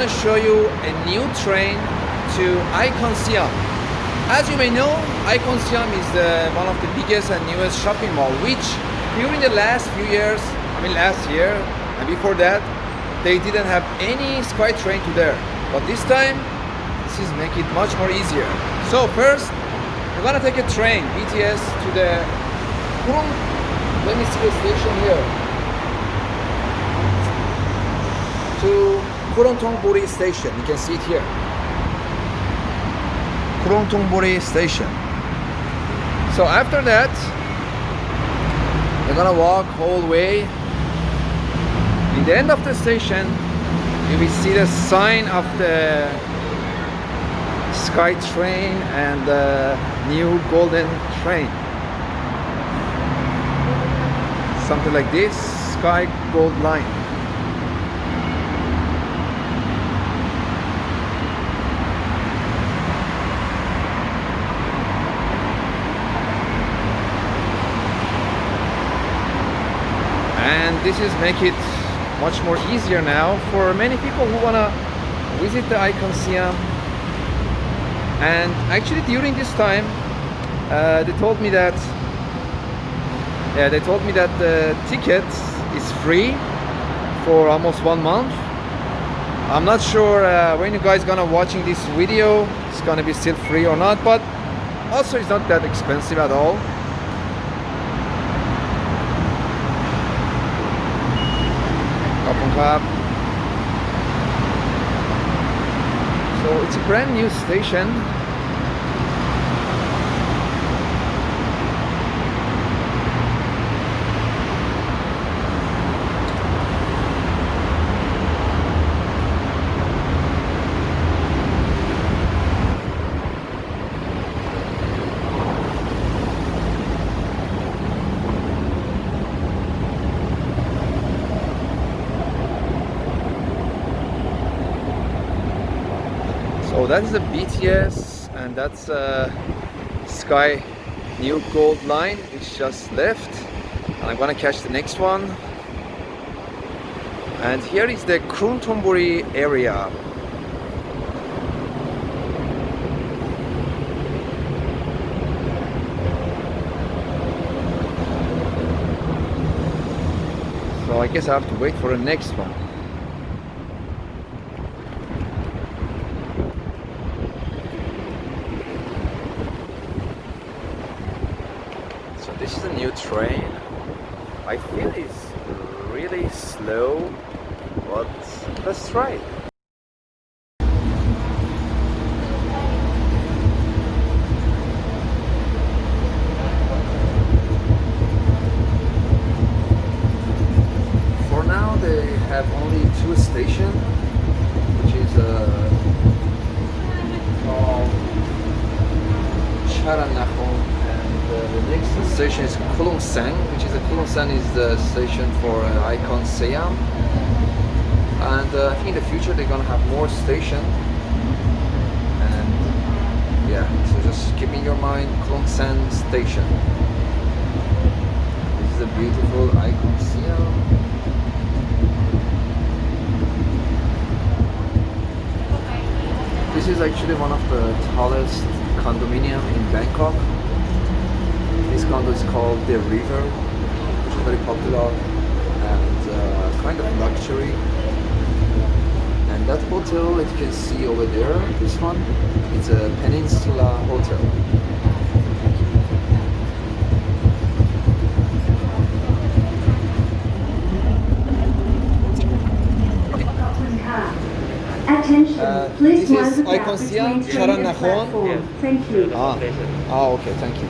gonna show you a new train to Iconsiam. As you may know, Iconsiam is one of the biggest and newest shopping mall, which during the last few years, last year and before that, they didn't have any sky train to there. But this time, this is make it much more easier. So first, we're gonna take a train, BTS, to the let me see the station here. To Krung Thong Buri station. You can see it here. Krung Thong Buri station. So after that, we're gonna walk whole way. In the end of the station, you will see the sign of the Sky train and the new golden train. Something like this, Sky Gold Line. And this is make it much more easier now for many people who wanna visit the Iconsiam. And actually during this time, they told me that the ticket is free for almost 1 month. I'm not sure when you guys gonna watching this video, it's gonna be still free or not, but also it's not that expensive at all. So it's a brand new station. So that is the BTS, and that's Sky New Gold Line, which just left. And I'm gonna catch the next one. And here is the Krung Thong Buri area. So I guess I have to wait for the next one. This is a new train. I feel it's really slow, but let's try it. For now, they have only 2 stations, which is called Charanachon. The next station is Khulung Sang, which is the station for Iconsiam. And I think in the future they're gonna have more stations. And yeah, so just keep in your mind Khulung Sang station. This is a beautiful Iconsiam. This is actually one of the tallest condominium in Bangkok. This condo is called the River, which is very popular and kind of luxury. And that hotel that you can see over there, this one, it's a Peninsula Hotel. Attention, please this is mind the gap Iconsiam, between train and Charanachon. platform. Thank you. Okay, thank you.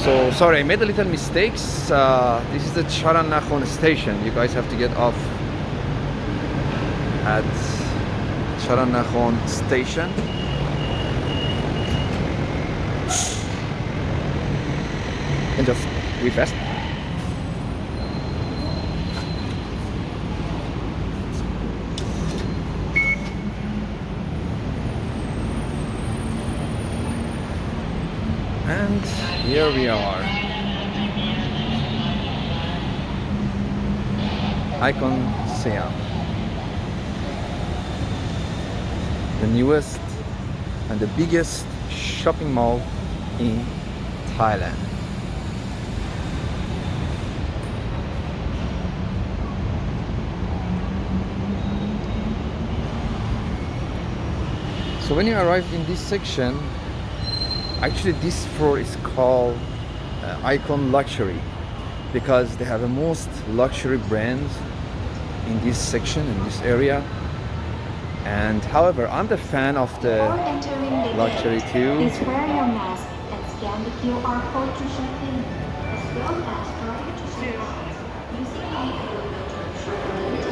So sorry, I made a little mistakes. This is the Charanachon station. You guys have to get off at Charanachon station. And just be fast. And here we are. Iconsiam. the newest and the biggest shopping mall in Thailand. So when you arrive in this section, actually this floor is called Icon Luxury because they have the most luxury brands in this section, in this area. And however, I'm the fan of the Before entering the luxury gate, too. please wear your mask and scan the QR code to check in, as well as prior to check-out. Using the elevator shortly,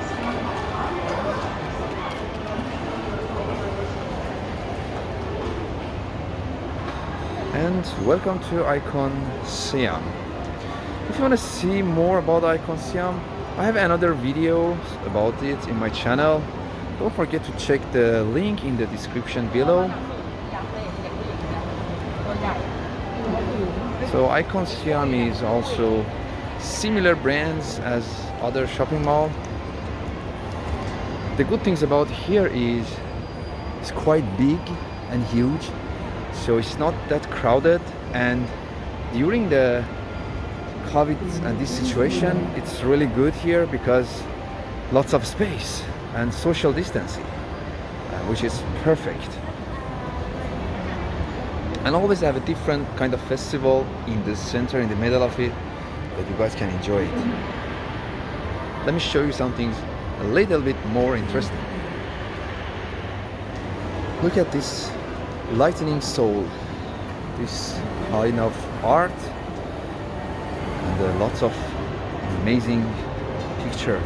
scan by And welcome to Iconsiam. If you want to see more about Iconsiam, I have another video about it in my channel. Don't forget to check the link in the description below. So Iconsiam is also similar brands as other shopping mall. The good things about here is it's quite big and huge, so it's not that crowded, and during the COVID and this situation it's really good here because lots of space and social distancing, which is perfect. And always have a different kind of festival in the center, in the middle of it, that you guys can enjoy it. Let me show you something a little bit more interesting. Look at this lightning soul, this kind of art, and lots of amazing picture.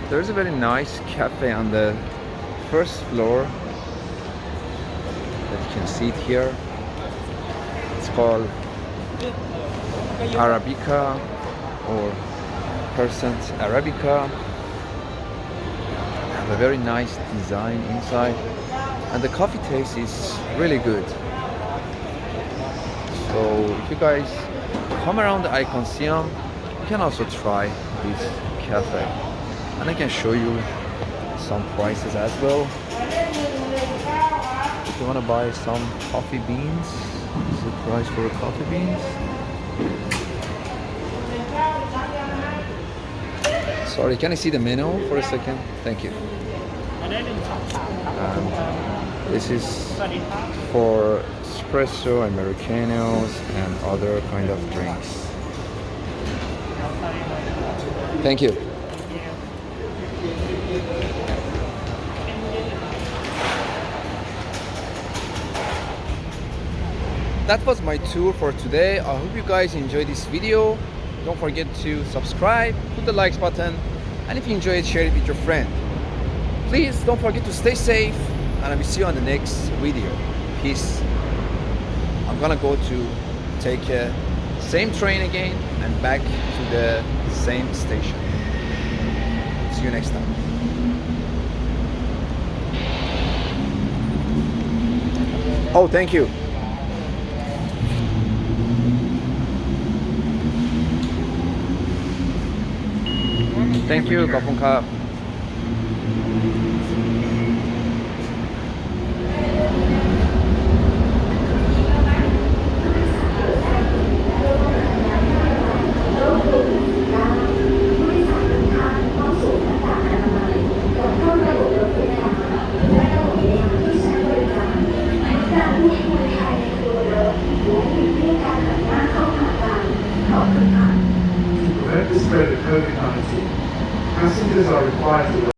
There's a very nice cafe on the first floor that you can see it here. It's called Arabica or Percent Arabica. Have a very nice design inside, and the coffee taste is really good. So if you guys come around the Iconsiam, you can also try this cafe. And I can show you some prices as well. If you want to buy some coffee beans, this is the price for coffee beans. Sorry, can I see the menu for a second? Thank you. And this is for espresso, americanos, and other kind of drinks. Thank you. That was my tour for today. I hope you guys enjoyed this video. Don't forget to subscribe, put the likes button, and if you enjoyed, share it with your friend. Please don't forget to stay safe, and I will see you on the next video. Peace. I'm gonna go to take a same train again and back to the same station. See you next time. Oh, thank you. Thank you, ขอบคุณครับTo prevent the spread of COVID-19, passengers are required to